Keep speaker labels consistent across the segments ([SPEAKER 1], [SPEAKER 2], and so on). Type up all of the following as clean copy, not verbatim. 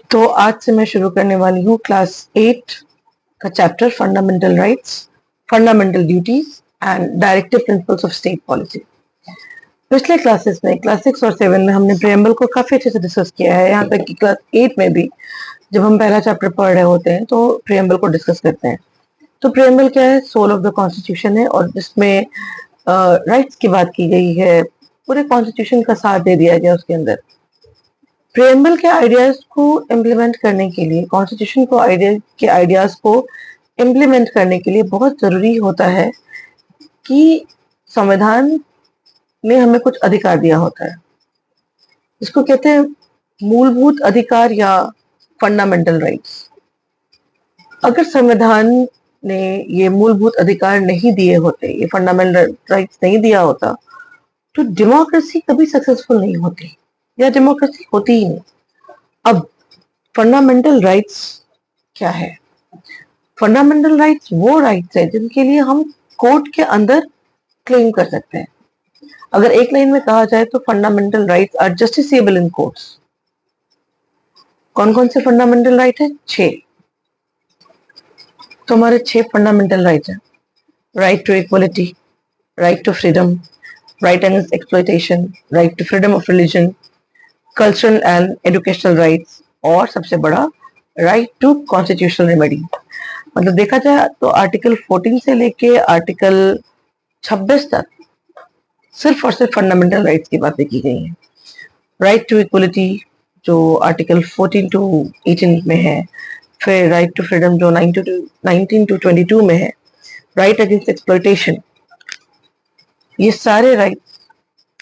[SPEAKER 1] तो आज से मैं शुरू करने वाली हूँ क्लास 8 का chapter fundamental rights, fundamental duties and directive principles of state policy. पिछले क्लासेस में क्लास 6 और 7 में हमने प्रियम्बल को काफी अच्छे से डिस्कस किया है। यहाँ तक कि क्लास 8 में भी जब हम पहला चैप्टर पढ़ रहे होते हैं तो प्रियम्बल को डिस्कस करते हैं। तो प्रियम्बल क्या है? सोल ऑफ द कॉन्स्टिट्यूशन है और जिसमें राइट्स की बात की गई है, पूरे कॉन्स्टिट्यूशन का साथ दे दिया गया उसके अंदर। प्रियम्बल के आइडियाज को इम्प्लीमेंट करने के लिए, कॉन्स्टिट्यूशन को आइडियाज को इम्प्लीमेंट करने के लिए बहुत जरूरी होता है कि संविधान ने हमें कुछ अधिकार दिया होता है। इसको कहते हैं मूलभूत अधिकार या फंडामेंटल राइट्स। अगर संविधान ने ये मूलभूत अधिकार नहीं दिए होते, ये फंडामेंटल राइट्स नहीं दिया होता, तो डेमोक्रेसी कभी सक्सेसफुल नहीं होती या डेमोक्रेसी होती ही नहीं। अब फंडामेंटल राइट्स क्या है? फंडामेंटल राइट्स वो राइट्स है जिनके लिए हम कोर्ट के अंदर क्लेम कर सकते हैं। अगर एक लाइन में कहा जाए तो fundamental rights are justiciable in courts. कौन कौन से फंडामेंटल राइट है? 6। तो हमारे 6 फंडामेंटल राइट्स हैं। Right to equality, right to freedom, right against exploitation, right to freedom of religion, cultural and educational rights और सबसे बड़ा राइट टू कॉन्स्टिट्यूशनल रेमेडी। मतलब देखा जाए तो आर्टिकल 14 से लेके आर्टिकल 26 तक सिर्फ और सिर्फ फंडामेंटल राइट्स की बातें की गई हैं। राइट टू इक्वलिटी जो आर्टिकल 14 टू 18 में है, फिर राइट टू फ्रीडम जो 19 टू 22 में है, राइट अगेंस्ट एक्सप्लॉयटेशन, ये सारे राइट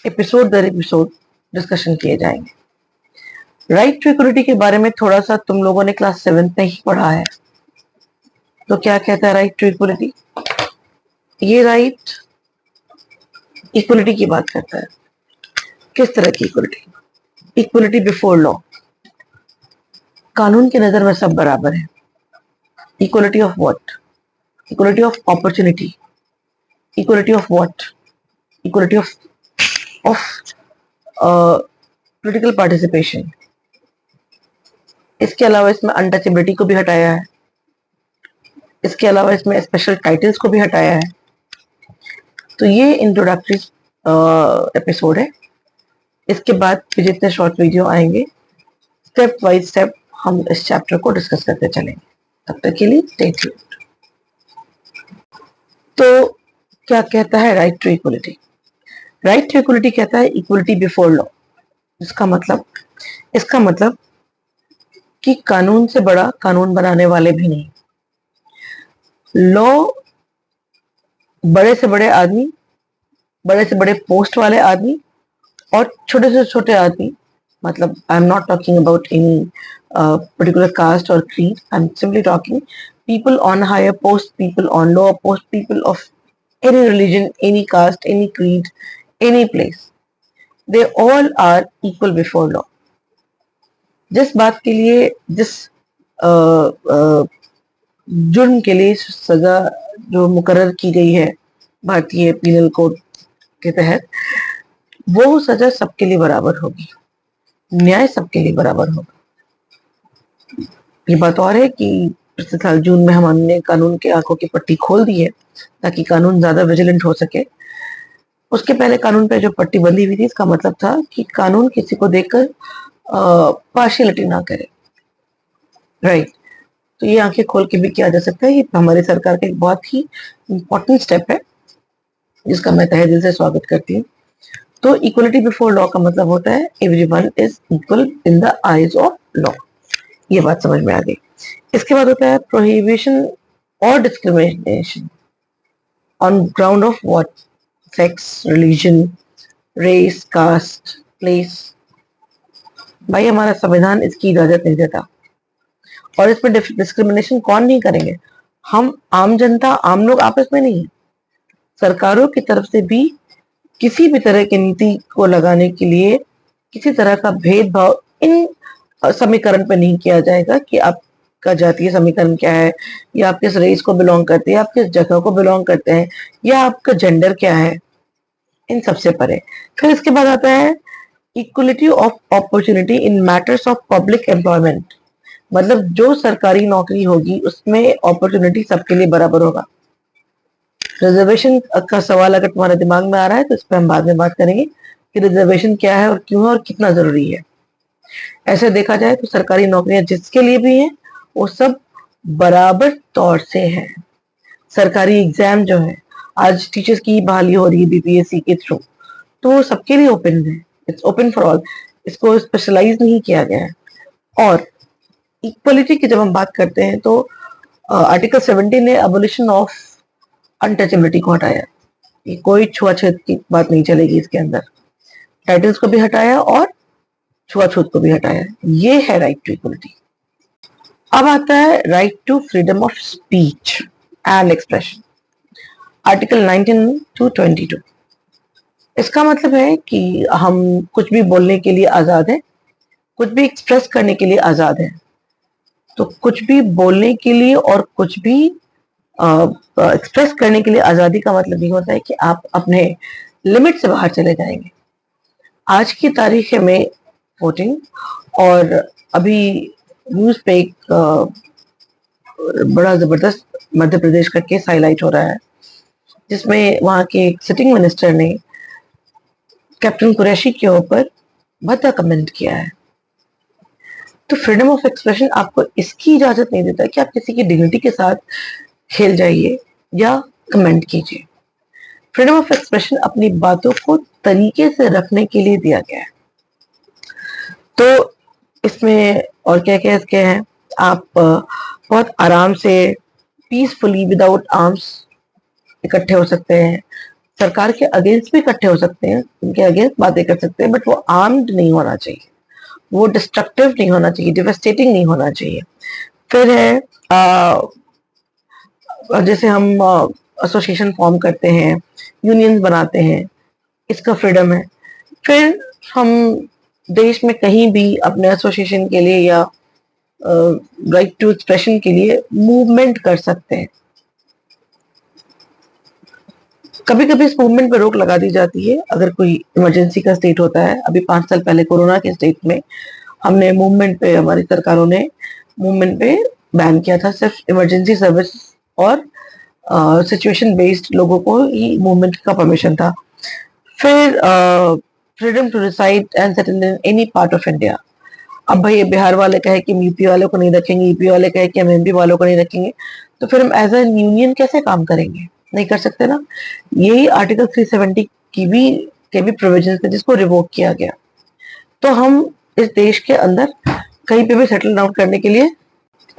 [SPEAKER 1] एपिसोड दर एपिसोड डिस्कशन किए जाएंगे। राइट टू इक्वलिटी के बारे में थोड़ा सा तुम लोगों ने क्लास 7 में ही पढ़ा है। तो क्या कहता है राइट टू इक्वलिटी? ये राइट इक्वलिटी की बात करता है। किस तरह की इक्वलिटी? इक्वलिटी बिफोर लॉ, कानून की नजर में सब बराबर है। Equality of what? Equality of opportunity. Equality of what? Equality of political participation. इसके अलावा इसमें अनटचेबिलिटी को भी हटाया है। इसके अलावा इसमें स्पेशल टाइटल्स को भी हटाया है। तो ये इंट्रोडक्टरी एपिसोड है। इसके बाद फिर जितने शॉर्ट वीडियो आएंगे स्टेप बाय स्टेप हम इस चैप्टर को डिस्कस करते चलेंगे। तब तक के लिए स्टे ट्यून्ड। तो क्या कहता है right to equality? Right to equality कहता है इक्वलिटी बिफोर लॉ। इसका मतलब कि कानून से बड़ा कानून बनाने वाले भी नहीं। लॉ बड़े से बड़े आदमी, बड़े से बड़े पोस्ट वाले आदमी और छोटे से छोटे आदमी, मतलब I am not talking about any particular caste और creed, I am simply talking people on higher post, people on lower post, people of any religion, any caste, any creed, any place, they all are equal before law. जिस बात के लिए, जिस जुर्म के लिए सजा जो मुकर्रर की गई है भारतीय पीनल कोड के तहत, वो सजा सबके लिए बराबर होगी, न्याय सबके लिए बराबर होगा। ये बात और है कि पिछले साल जून में हमने कानून के आंखों की पट्टी खोल दी है ताकि कानून ज्यादा विजिलेंट हो सके। उसके पहले कानून पे जो पट्टी बंधी हुई थी, इसका मतलब था कि कानून किसी को देखकर पार्शियलिटी ना करे। राइट। तो ये आंखें खोल के भी किया जा सकता है। ये हमारी सरकार का एक बहुत ही इम्पोर्टेंट स्टेप है जिसका मैं तहे दिल से स्वागत करती हूँ। तो इक्वलिटी बिफोर लॉ का मतलब होता है everyone is equal in the eyes of law. ये बात समझ में आ गई। इसके बाद होता है प्रोहिबिशन और discrimination on ground of what? Sex, religion, race, caste, place. भाई हमारा संविधान इसकी इजाजत नहीं देता। और इसमें डिस्क्रिमिनेशन कौन नहीं करेंगे? हम आम जनता, आम लोग आपस में नहीं है। सरकारों की तरफ से भी किसी भी तरह की नीति को लगाने के लिए किसी तरह का भेदभाव इन समीकरण पे नहीं किया जाएगा कि आपका जातीय समीकरण क्या है, या आप किस रेस को बिलोंग करते हैं, आप किस जगह को बिलोंग करते हैं, या आपका जेंडर क्या है। इन सबसे परे फिर इसके बाद आता है equality of opportunity in matters of public employment. मतलब जो सरकारी नौकरी होगी उसमें अपॉर्चुनिटी सबके लिए बराबर होगा। रिजर्वेशन का सवाल अगर तुम्हारे दिमाग में आ रहा है तो इस पर हम बाद में बात करेंगे कि रिजर्वेशन क्या है और क्यों है और कितना जरूरी है। ऐसे देखा जाए तो सरकारी नौकरियां जिसके लिए भी हैं वो सब बराबर तौर से है। सरकारी एग्जाम जो है, आज टीचर्स की बहाली हो रही है बीपीएससी के थ्रू, तो वो सबके लिए ओपन है, इट्स ओपन फॉर ऑल, इसको स्पेशलाइज नहीं किया गया है। और इक्वलिटी की जब हम बात करते हैं तो आर्टिकल 70 ने अबोलिशन ऑफ अनटचेबिलिटी को हटाया, ये कोई छुआछूत की बात नहीं चलेगी इसके अंदर, टाइटल्स को भी हटाया और छुआछूत को भी हटाया, ये है राइट टू इक्वलिटी। अब आता है right to freedom of speech and expression, article 19 to 22। इसका मतलब है कि हम कुछ भी बोलने के लिए आजाद हैं, कुछ भी एक्सप्रेस करने के लिए आजाद हैं। तो कुछ भी बोलने के लिए और कुछ भी एक्सप्रेस करने के लिए आजादी का मतलब ये होता है कि आप अपने लिमिट से बाहर चले जाएंगे। आज की तारीख में वोटिंग, और अभी न्यूज पे एक बड़ा जबरदस्त मध्य प्रदेश का केस हाईलाइट हो रहा है, जिसमें वहां के एक सिटिंग मिनिस्टर ने कैप्टन कुरैशी के ऊपर भद्दा कमेंट किया है। तो फ्रीडम ऑफ एक्सप्रेशन आपको इसकी इजाजत नहीं देता कि आप किसी की डिग्निटी के साथ खेल जाइए या कमेंट कीजिए। फ्रीडम ऑफ एक्सप्रेशन अपनी बातों को तरीके से रखने के लिए दिया गया है। तो इसमें और क्या क्या इसके हैं, आप बहुत आराम से पीसफुली विदाउट आर्म्स इकट्ठे हो सकते हैं, सरकार के अगेंस्ट भी इकट्ठे हो सकते हैं, उनके अगेंस्ट बातें कर सकते हैं, बट वो आर्म्ड नहीं होना चाहिए, वो डिस्ट्रक्टिव नहीं होना चाहिए, डिवास्टेटिंग नहीं होना चाहिए। फिर है जैसे हम एसोसिएशन फॉर्म करते हैं, यूनियंस बनाते हैं, इसका फ्रीडम है। फिर हम देश में कहीं भी अपने एसोसिएशन के लिए या राइट टू एक्सप्रेशन के लिए मूवमेंट कर सकते हैं। कभी कभी इस मूवमेंट पे रोक लगा दी जाती है अगर कोई इमरजेंसी का स्टेट होता है। अभी 5 साल पहले कोरोना के स्टेट में हमने मूवमेंट पे, हमारी सरकारों ने मूवमेंट पे बैन किया था, सिर्फ इमरजेंसी सर्विस और सिचुएशन बेस्ड लोगों को ही मूवमेंट का परमिशन था। फिर freedom to reside and settle in any part of India. अब भाई बिहार वाले कहे कि हम यूपी वालों को नहीं रखेंगे, यूपी वाले कहे कि हम एमपी वालों को नहीं रखेंगे, तो फिर हम एज ए यूनियन कैसे काम करेंगे? नहीं कर सकते ना। यही आर्टिकल 370 के भी प्रोविजन थे जिसको रिवोक किया गया। तो हम इस देश के अंदर कहीं पे भी सेटल डाउन करने के लिए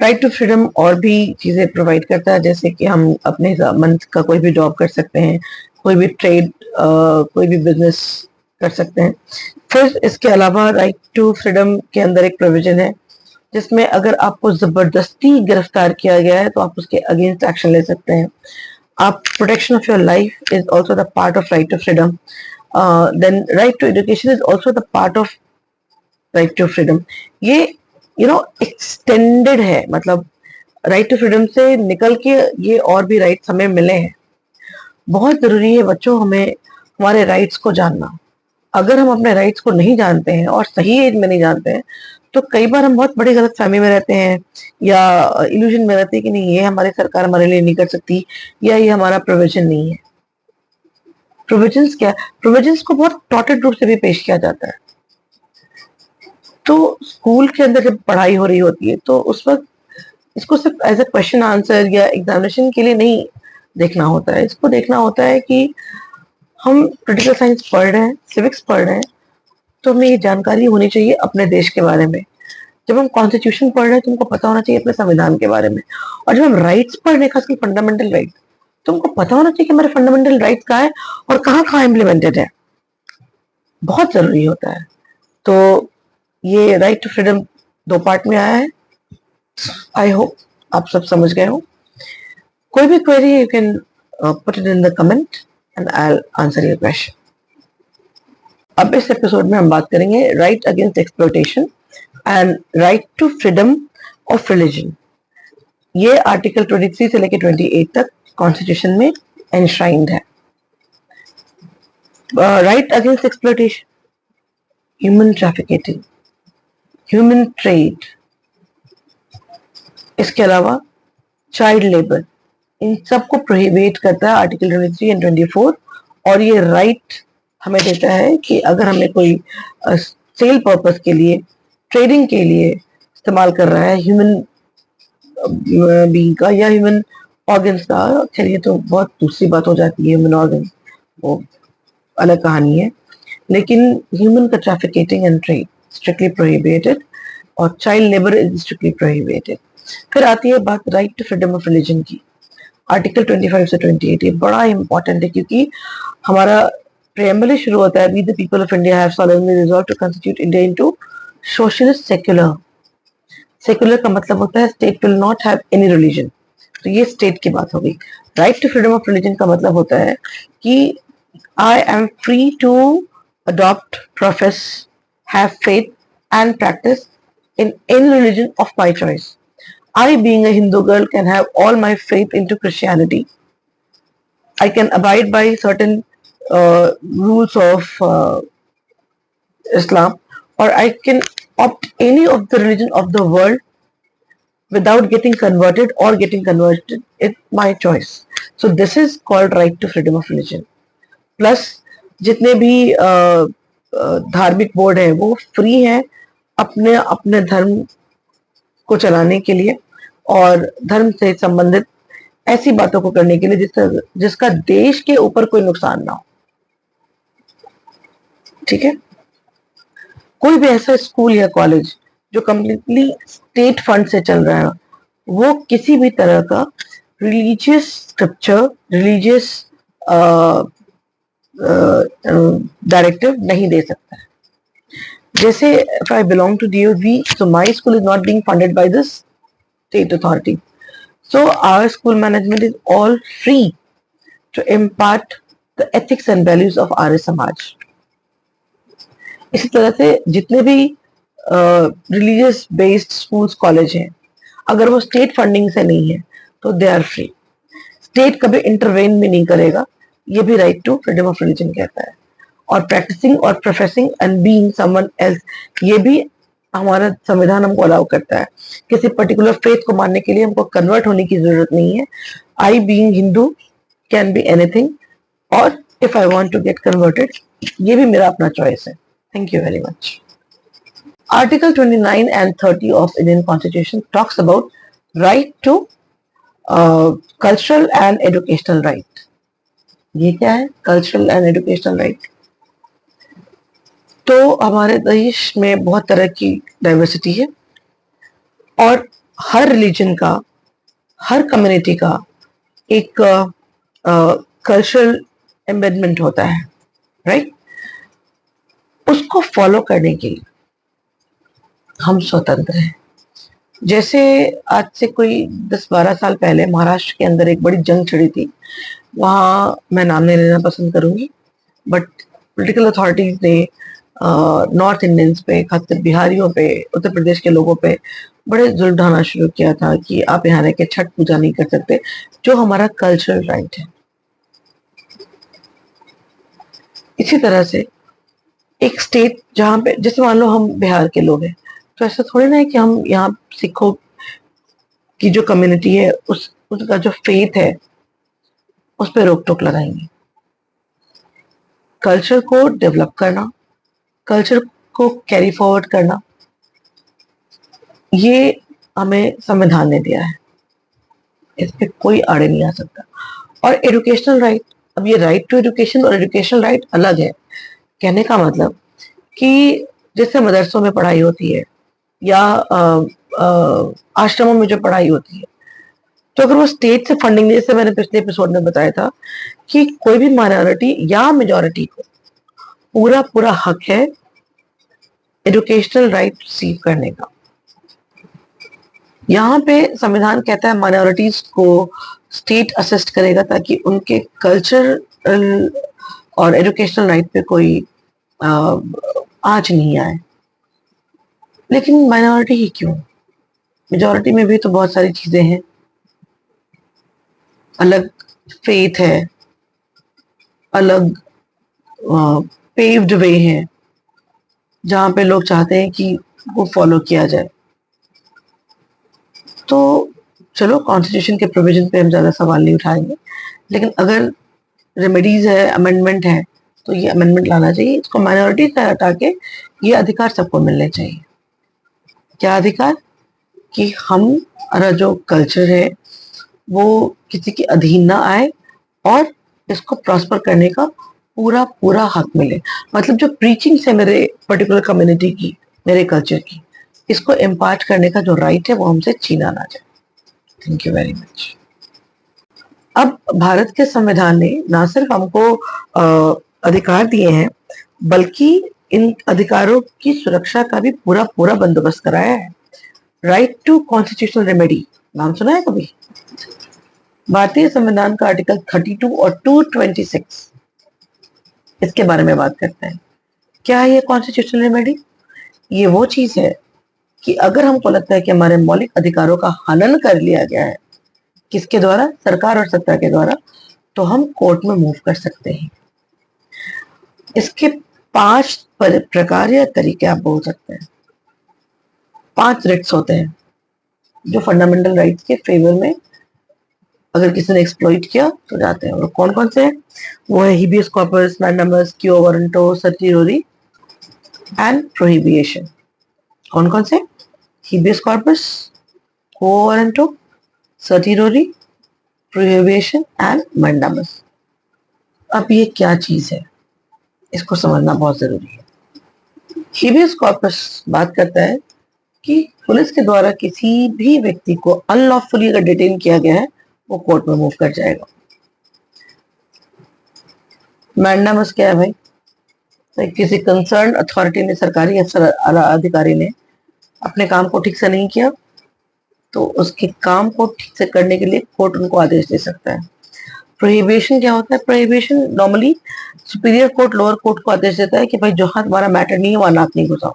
[SPEAKER 1] राइट टू फ्रीडम और भी चीजें प्रोवाइड करता है, जैसे कि हम अपने मन का कोई भी जॉब कर सकते हैं, कोई भी ट्रेड, कोई भी बिजनेस कर सकते हैं। फिर इसके अलावा राइट टू फ्रीडम के अंदर एक प्रोविजन है जिसमें अगर आपको जबरदस्ती गिरफ्तार किया गया है तो आप उसके अगेंस्ट एक्शन ले सकते हैं। आप protection of your life is also the part of right to freedom. Then right to education is also the part of right to freedom. ये एक्सटेंडेड है, मतलब राइट टू फ्रीडम से निकल के ये और भी राइट्स हमें मिले हैं। बहुत जरूरी है बच्चों हमें हमारे राइट्स को जानना। अगर हम अपने राइट्स को नहीं जानते हैं और सही एज में नहीं जानते हैं तो कई बार हम बहुत बड़ी गलतफहमी में रहते हैं या इल्यूजन में रहते हैं कि नहीं, ये हमारी सरकार हमारे लिए नहीं कर सकती या ये हमारा प्रोविजन नहीं है। प्रोविजंस क्या है? प्रोविजंस को बहुत टॉटेड रूप से भी पेश किया जाता है। तो स्कूल के अंदर जब पढ़ाई हो रही होती है तो उस वक्त इसको सिर्फ एज ए क्वेश्चन आंसर या एग्जामिनेशन के लिए नहीं देखना होता है, इसको देखना होता है कि हम पोलिटिकल साइंस पढ़ रहे हैं, सिविक्स पढ़ रहे हैं, तो हमें ये जानकारी होनी चाहिए अपने देश के बारे में। जब हम कॉन्स्टिट्यूशन पढ़ रहे हैं तो हमको पता होना चाहिए अपने संविधान के बारे में। और जब हम राइट्स पढ़ रहे हैं, खासकर फंडामेंटल राइट, तो हमको पता होना चाहिए कि हमारे फंडामेंटल राइट्स कहाँ है और कहाँ कहाँ इम्प्लीमेंटेड है। बहुत जरूरी होता है। तो ये राइट टू फ्रीडम 2 पार्ट में आया है। आई होप आप सब समझ गए हो। कोई भी query you can put it in the comment and I will answer your question. अब इस एपिसोड में हम बात करेंगे right against exploitation and right to freedom of religion. ये आर्टिकल 23 से लेकर 28 तक कॉन्स्टिट्यूशन में एनश्राइंड है। Right against exploitation, human trafficking, human trade, इसके अलावा चाइल्ड लेबर, इन सबको प्रोहिबिट करता है आर्टिकल 23 एंड 24, और ये राइट हमें देता है कि अगर हमें कोई सेल पर्पस के लिए, ट्रेडिंग के लिए इस्तेमाल कर रहा है ह्यूमन बीइंग का या ह्यूमन ऑर्गन्स का, खैर ये तो बहुत दूसरी बात हो जाती है, ह्यूमन ऑर्गन वो अलग कहानी है, लेकिन ह्यूमन का trafficking and trade strictly prohibited और child labour is strictly prohibited. फिर आती है बात right to freedom of religion की, आर्टिकल 25 से 28। ये बड़ा इंपॉर्टेंट है क्योंकि हमारा प्रेम्बल शुरू होता है, we the people of India have solemnly resolved to constitute India into socialist secular। Secular का मतलब होता है state will not have any religion, तो ये स्टेट की बात हो गई। Right to freedom of religion का मतलब होता है कि I am free to adopt, profess, have faith and practise in any religion of my choice. I, being a Hindu girl, can have all my faith into Christianity. I can abide by certain rules of Islam, or I can opt any of the religion of the world without getting converted or getting converted. It's my choice. So this is called right to freedom of religion. Plus जितने भी धार्मिक board है वो free है अपने अपने धर्म को चलाने के लिए और धर्म से संबंधित ऐसी बातों को करने के लिए जिसका देश के ऊपर कोई नुकसान ना हो। ठीक है, कोई भी ऐसा स्कूल या कॉलेज जो कंप्लीटली स्टेट फंड से चल रहा है वो किसी भी तरह का रिलीजियस स्क्रिप्चर, रिलीजियस डायरेक्टिव नहीं दे सकता है। जैसे if I belong to DOV, so my school is not being funded by this state authority. So our school management is all free to impart the ethics and values of Arya Samaj. इसी तरह से जितने भी religious based schools college हैं, अगर वो state funding से नहीं है तो दे आर फ्री। स्टेट कभी इंटरवेन भी नहीं करेगा, ये भी right to freedom of religion कहता है। और प्रैक्टिसिंग और professing and being someone else, ये भी हमारा संविधान हमको अलाउ करता है। किसी पर्टिकुलर फेथ को मानने के लिए हमको कन्वर्ट होने की जरूरत नहीं है। I being Hindu can be anything, और if I want to get converted, ये भी मेरा अपना चॉइस है। Thank you very much. Article 29 and 30 of Indian constitution talks about right to cultural and educational right. ये क्या है कल्चरल एंड एजुकेशनल राइट? तो हमारे देश में बहुत तरह की डाइवर्सिटी है और हर रिलीजन का, हर कम्युनिटी का एक कल्चरल एम्बेडमेंट होता है, राइट? उसको फॉलो करने के लिए हम स्वतंत्र हैं। जैसे आज से कोई 10-12 साल पहले महाराष्ट्र के अंदर एक बड़ी जंग छिड़ी थी, वहाँ मैं नाम नहीं लेना पसंद करूंगी, बट पॉलिटिकल अथॉरिटीज ने नॉर्थ इंडियंस पे, खासकर बिहारियों पे, उत्तर प्रदेश के लोगों पे बड़े जुल्म ढाना शुरू किया था कि आप यहाँ रह के छठ पूजा नहीं कर सकते, जो हमारा कल्चरल राइट है। इसी तरह से एक स्टेट जहाँ पे, जैसे मान लो हम बिहार के लोग हैं, तो ऐसा थोड़ी ना है कि हम यहाँ सिखों की जो कम्युनिटी है उसका जो फेथ है उस पर रोक टोक लगाएंगे। कल्चर को डेवलप करना, कल्चर को कैरी फॉरवर्ड करना, ये हमें संविधान ने दिया है, इस पे कोई आड़े नहीं आ सकता। और एजुकेशनल राइट, अब ये राइट टू एजुकेशन और एजुकेशनल राइट अलग है। कहने का मतलब कि जैसे मदरसों में पढ़ाई होती है या आश्रमों में जो पढ़ाई होती है, तो अगर वो स्टेट से फंडिंग, जैसे मैंने पिछले एपिसोड में बताया था कि कोई भी माइनॉरिटी या मेजॉरिटी को पूरा पूरा हक है एजुकेशनल राइट रिसीव करने का। यहाँ पे संविधान कहता है माइनॉरिटीज को स्टेट असिस्ट करेगा ताकि उनके कल्चरल और एजुकेशनल राइट पे कोई आंच नहीं आए। लेकिन माइनॉरिटी ही क्यों, मेजॉरिटी में भी तो बहुत सारी चीजें हैं, अलग फेथ है, अलग पेव्ड वे है जहां पे लोग चाहते हैं कि वो फॉलो किया जाए। तो चलो कॉन्स्टिट्यूशन के प्रोविजन पे हम ज्यादा सवाल नहीं उठाएंगे, लेकिन अगर रेमेडीज है, अमेंडमेंट है, तो ये अमेंडमेंट लाना चाहिए, इसको माइनॉरिटी से हटा के ये अधिकार सबको मिलने चाहिए। क्या अधिकार? कि हमारा जो कल्चर है वो किसी के अधीन ना आए और इसको प्रॉस्पर करने का पूरा पूरा हक मिले। मतलब जो प्रीचिंग है मेरे पर्टिकुलर कम्युनिटी की, मेरे कल्चर की, इसको इम्पार्ट करने का जो राइट है वो हमसे छीना ना जाए। Thank you very much. अब भारत के संविधान ने ना सिर्फ हमको अधिकार दिए हैं, बल्कि इन अधिकारों की सुरक्षा का भी पूरा पूरा बंदोबस्त कराया है। राइट टू कॉन्स्टिट्यूशनल रेमेडी, नाम सुना है कभी? भारतीय संविधान का आर्टिकल 32 और 226 इसके बारे में बात करते हैं। क्या है ये कॉन्स्टिट्यूशनल रेमेडी? ये वो चीज है कि अगर हमको लगता है कि हमारे मौलिक अधिकारों का हनन कर लिया गया है, किसके द्वारा? सरकार और सत्ता के द्वारा, तो हम कोर्ट में मूव कर सकते हैं। इसके 5 प्रकार या तरीके आप बोल सकते हैं। 5 रिट्स होते हैं जो फंडामेंटल राइट्स के फेवर में अगर किसी ने एक्सप्लॉइट किया तो जाते हैं। और कौन कौन से हैं? वो है habeas corpus, mandamus, quo warranto, certiorari and prohibition. कौन कौन से? Habeas corpus, quo warranto, certiorari, prohibition and mandamus. अब ये क्या चीज है, इसको समझना बहुत जरूरी है। हिबियस कॉर्पस बात करता है कि पुलिस के द्वारा किसी भी व्यक्ति को अनलॉफुली अगर डिटेन किया गया है वो कोर्ट में मूव कर जाएगा। मैंडामस क्या है भाई? तो किसी कंसर्न अथॉरिटी ने, सरकारी अफसर अधिकारी ने अपने काम को ठीक से नहीं किया तो उसके काम को ठीक से करने के लिए कोर्ट उनको आदेश दे सकता है। प्रोहिबिशन क्या होता है? Prohibition normally superior court lower court को आदेश देता है कि भाई जहां तुम्हारा मैटर नहीं है वहां नाक नहीं घुसाओ।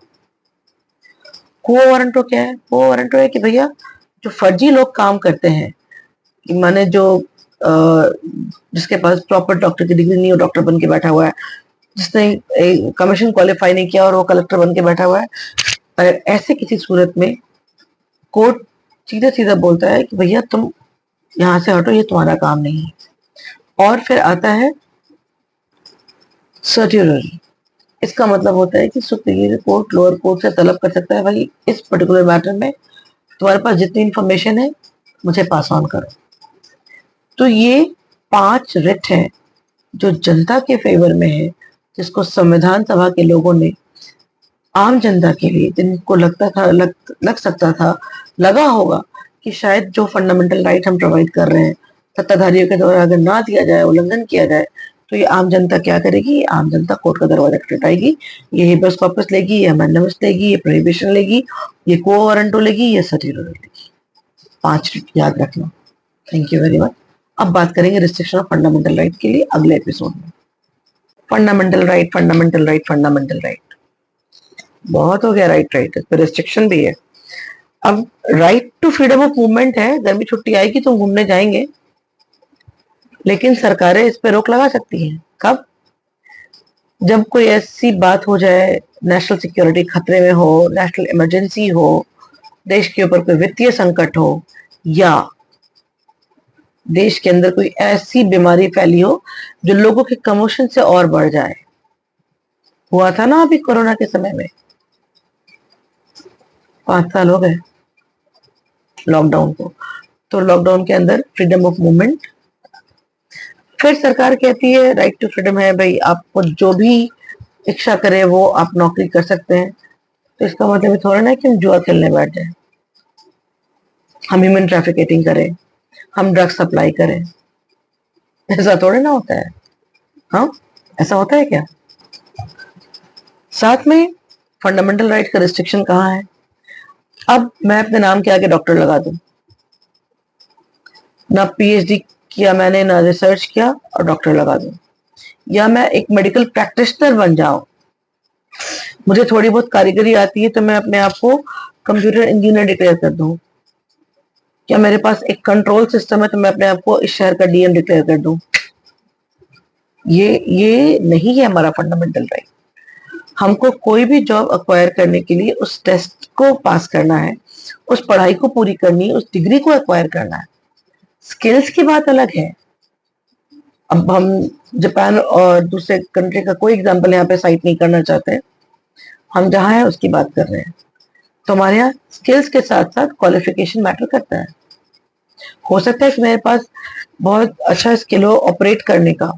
[SPEAKER 1] क्वो वारंटो क्या है? क्वो वारंटो है कि भैया जो फर्जी लोग काम करते हैं, कि माने जो जिसके पास प्रॉपर डॉक्टर की डिग्री नहीं हो, डॉक्टर बन के बैठा हुआ है, जिसने कमीशन क्वालिफाई नहीं किया और वो कलेक्टर बन के बैठा हुआ है, ऐसे किसी सूरत में कोर्ट सीधा सीधा बोलता है कि भैया तुम यहां से हटो, ये तुम्हारा काम नहीं है। और फिर आता है सर्टिरोरी। इसका मतलब होता है कि सुपीरियर कोर्ट लोअर कोर्ट से तलब कर सकता है, भाई इस पर्टिकुलर मैटर में तुम्हारे पास जितनी इंफॉर्मेशन है मुझे पास ऑन करो। तो ये 5 रिट हैं जो जनता के फेवर में है, जिसको संविधान सभा के लोगों ने आम जनता के लिए, जिनको लगता था लग सकता था, लगा होगा कि शायद जो फंडामेंटल राइट हम प्रोवाइड कर रहे हैं सत्ताधारियों के द्वारा अगर ना दिया जाए, उल्लंघन किया जाए, तो ये आम जनता क्या करेगी? आम जनता कोर्ट का दरवाजा खटखटाएगी, ये हेबियस कॉर्पस लेगी, ये अमेंडमेंट्स लेगी, ये प्रोहिबिशन लेगी, ये क्वो वारंटो लेगी, ये सर्टिरोरी लेगी। 5 रिट याद रखना। Thank you very much. अब बात करेंगे रिस्ट्रिक्शन ऑफ फंडामेंटल राइट के लिए अगले एपिसोड में। Fundamental right, fundamental right, fundamental right, बहुत हो गया राइट राइट, इस पर रिस्ट्रिक्शन भी है। अब right to freedom of movement है, गर्मी छुट्टी आएगी तो घूमने जाएंगे, लेकिन सरकारें इस पे रोक लगा सकती हैं। कब? जब कोई ऐसी बात हो जाए, नेशनल सिक्योरिटी खतरे में हो, नेशनल इमरजेंसी हो, देश के ऊपर कोई वित्तीय संकट हो, या देश के अंदर कोई ऐसी बीमारी फैली हो जो लोगों के कमोशन से और बढ़ जाए। हुआ था ना अभी कोरोना के समय में, 5 साल हो गए लॉकडाउन को, तो लॉकडाउन के अंदर फ्रीडम ऑफ मूवमेंट, फिर सरकार कहती है राइट टू फ्रीडम है भाई, आपको जो भी इच्छा करे वो आप नौकरी कर सकते हैं। तो इसका मतलब थोड़ा ना कि हम जुआ खेलने बैठ जाए, हम ह्यूमन ट्रैफिकिंग करें, हम ड्रग सप्लाई करें, ऐसा थोड़ा ना होता है। हाँ, ऐसा होता है क्या? साथ में फंडामेंटल राइट का रिस्ट्रिक्शन कहाँ है? अब मैं अपने नाम के आगे डॉक्टर लगा दूं, ना पीएचडी किया मैंने, ना रिसर्च किया, और डॉक्टर लगा दूं, या मैं एक मेडिकल प्रैक्टिशनर बन जाऊं, मुझे थोड़ी बहुत कारीगरी आती है तो मैं अपने आप को कंप्यूटर इंजीनियर डिक्लेयर कर दूं, क्या मेरे पास एक कंट्रोल सिस्टम है तो मैं अपने आप को इस शहर का डीएम डिक्लेयर कर दूं। ये नहीं है हमारा फंडामेंटल राइट। हमको कोई भी जॉब अक्वायर करने के लिए उस टेस्ट को पास करना है, उस पढ़ाई को पूरी करनी है, उस डिग्री को एक्वायर करना है। स्किल्स की बात अलग है। अब हम जापान और दूसरे कंट्री का कोई एग्जांपल यहाँ पे साइट नहीं करना चाहते, हम जहाँ है उसकी बात कर रहे हैं। तो हमारे यहाँ स्किल्स के साथ साथ क्वालिफिकेशन मैटर करता है। हो सकता है कि मेरे पास बहुत अच्छा स्किल हो ऑपरेट करने का,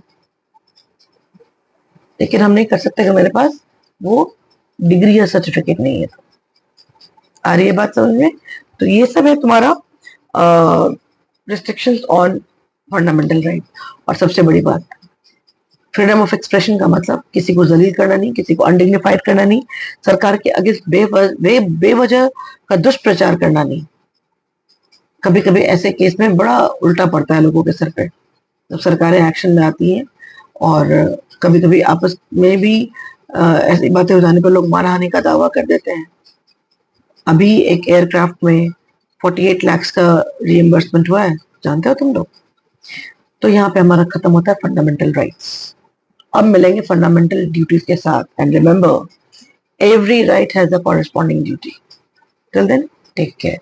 [SPEAKER 1] लेकिन हम नहीं कर सकते कि मेरे पास वो डिग्री या सर्टिफिकेट नहीं है। आ रही है बात समझ में? तो ये सब है तुम्हारा रिस्ट्रिक्शंस ऑन फंडामेंटल राइट। और सबसे बड़ी बात, फ्रीडम ऑफ एक्सप्रेशन का मतलब किसी को जलील करना नहीं, किसी को अनडिग्निफाइड करना नहीं, सरकार के अगेंस्ट बेवजह का दुष्प्रचार करना नहीं। कभी कभी ऐसे केस में बड़ा उल्टा पड़ता है लोगों के सर पे जब सरकारें एक्शन में आती हैं, और कभी कभी आपस में भी ऐसी बातें हो जाने पर लोग मानहानि का दावा कर देते हैं। अभी एक एयरक्राफ्ट में 48 लाख का रिइंबर्समेंट हुआ है, जानते हो तुम लोग? तो यहाँ पे हमारा खत्म होता है फंडामेंटल राइट्स। अब मिलेंगे फंडामेंटल ड्यूटीज के साथ। And remember, every right has a corresponding duty. Till then, take care.